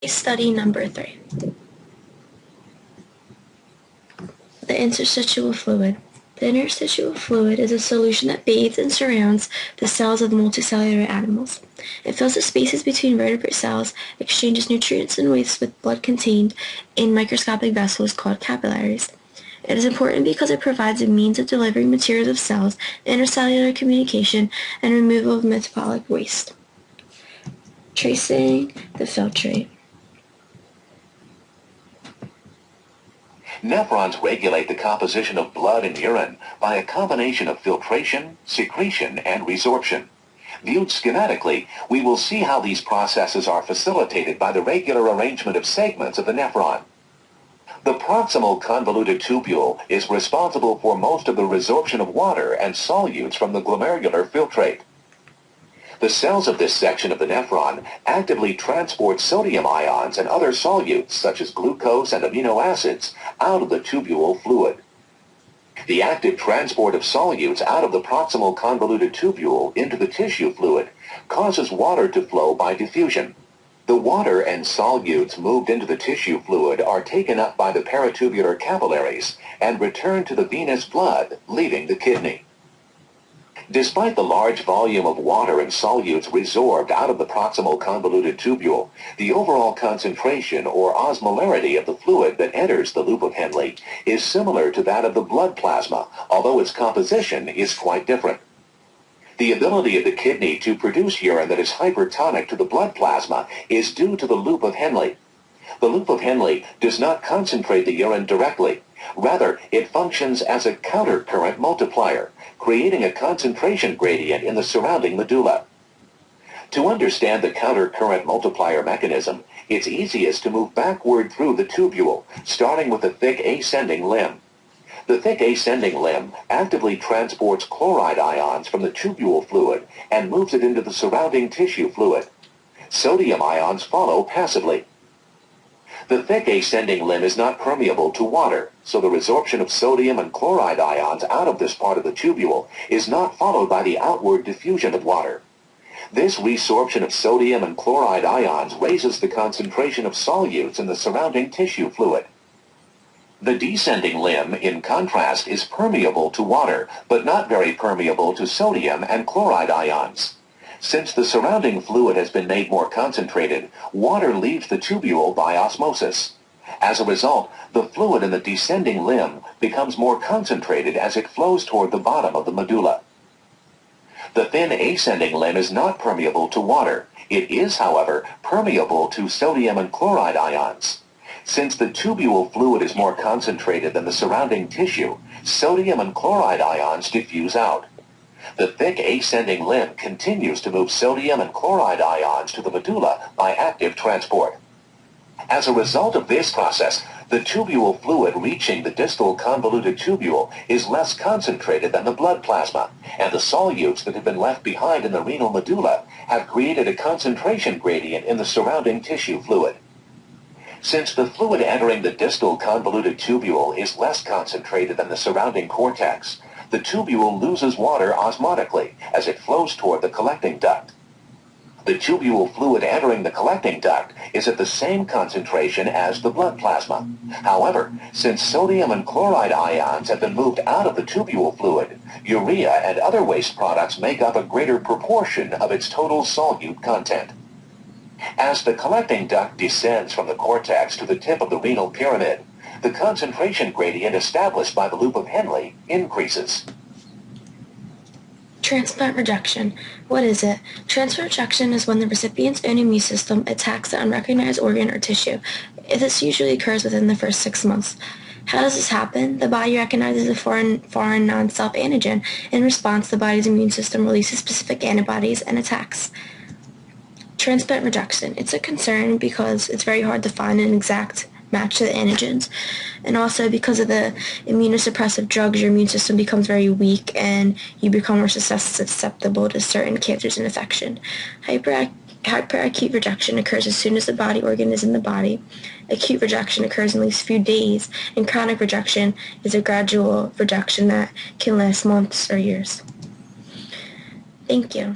Case study number 3. The interstitial fluid. The interstitial fluid is a solution that bathes and surrounds the cells of multicellular animals. It fills the spaces between vertebrate cells, exchanges nutrients and waste with blood contained in microscopic vessels called capillaries. It is important because it provides a means of delivering materials of cells, intercellular communication, and removal of metabolic waste. Tracing the filtrate. Nephrons regulate the composition of blood and urine by a combination of filtration, secretion, and resorption. Viewed schematically, we will see how these processes are facilitated by the regular arrangement of segments of the nephron. The proximal convoluted tubule is responsible for most of the resorption of water and solutes from the glomerular filtrate. The cells of this section of the nephron actively transport sodium ions and other solutes, such as glucose and amino acids, out of the tubule fluid. The active transport of solutes out of the proximal convoluted tubule into the tissue fluid causes water to flow by diffusion. The water and solutes moved into the tissue fluid are taken up by the peritubular capillaries and returned to the venous blood, leaving the kidney. Despite the large volume of water and solutes resorbed out of the proximal convoluted tubule, the overall concentration or osmolarity of the fluid that enters the loop of Henle is similar to that of the blood plasma, although its composition is quite different. The ability of the kidney to produce urine that is hypertonic to the blood plasma is due to the loop of Henle. The loop of Henle does not concentrate the urine directly. Rather, it functions as a countercurrent multiplier, creating a concentration gradient in the surrounding medulla. To understand the countercurrent multiplier mechanism, it's easiest to move backward through the tubule, starting with the thick ascending limb. The thick ascending limb actively transports chloride ions from the tubule fluid and moves it into the surrounding tissue fluid. Sodium ions follow passively. The thick ascending limb is not permeable to water, so the resorption of sodium and chloride ions out of this part of the tubule is not followed by the outward diffusion of water. This resorption of sodium and chloride ions raises the concentration of solutes in the surrounding tissue fluid. The descending limb, in contrast, is permeable to water, but not very permeable to sodium and chloride ions. Since the surrounding fluid has been made more concentrated, water leaves the tubule by osmosis. As a result, the fluid in the descending limb becomes more concentrated as it flows toward the bottom of the medulla. The thin ascending limb is not permeable to water. It is, however, permeable to sodium and chloride ions. Since the tubule fluid is more concentrated than the surrounding tissue, sodium and chloride ions diffuse out. The thick ascending limb continues to move sodium and chloride ions to the medulla by active transport. As a result of this process, the tubule fluid reaching the distal convoluted tubule is less concentrated than the blood plasma, and the solutes that have been left behind in the renal medulla have created a concentration gradient in the surrounding tissue fluid. Since the fluid entering the distal convoluted tubule is less concentrated than the surrounding cortex, the tubule loses water osmotically as it flows toward the collecting duct. The tubule fluid entering the collecting duct is at the same concentration as the blood plasma. However, since sodium and chloride ions have been moved out of the tubule fluid, urea and other waste products make up a greater proportion of its total solute content. As the collecting duct descends from the cortex to the tip of the renal pyramid, the concentration gradient established by the loop of Henle increases. Transplant rejection. What is it? Transplant rejection is when the recipient's own immune system attacks an unrecognized organ or tissue. This usually occurs within the first 6 months. How does this happen? The body recognizes a foreign non-self antigen. In response, the body's immune system releases specific antibodies and attacks. Transplant rejection. It's a concern because it's very hard to find an exact match to the antigens, and also because of the immunosuppressive drugs, your immune system becomes very weak and you become more susceptible to certain cancers and infection. Hyperacute rejection occurs as soon as the body organ is in the body. Acute rejection occurs in at least a few days, and chronic rejection is a gradual rejection that can last months or years. Thank you.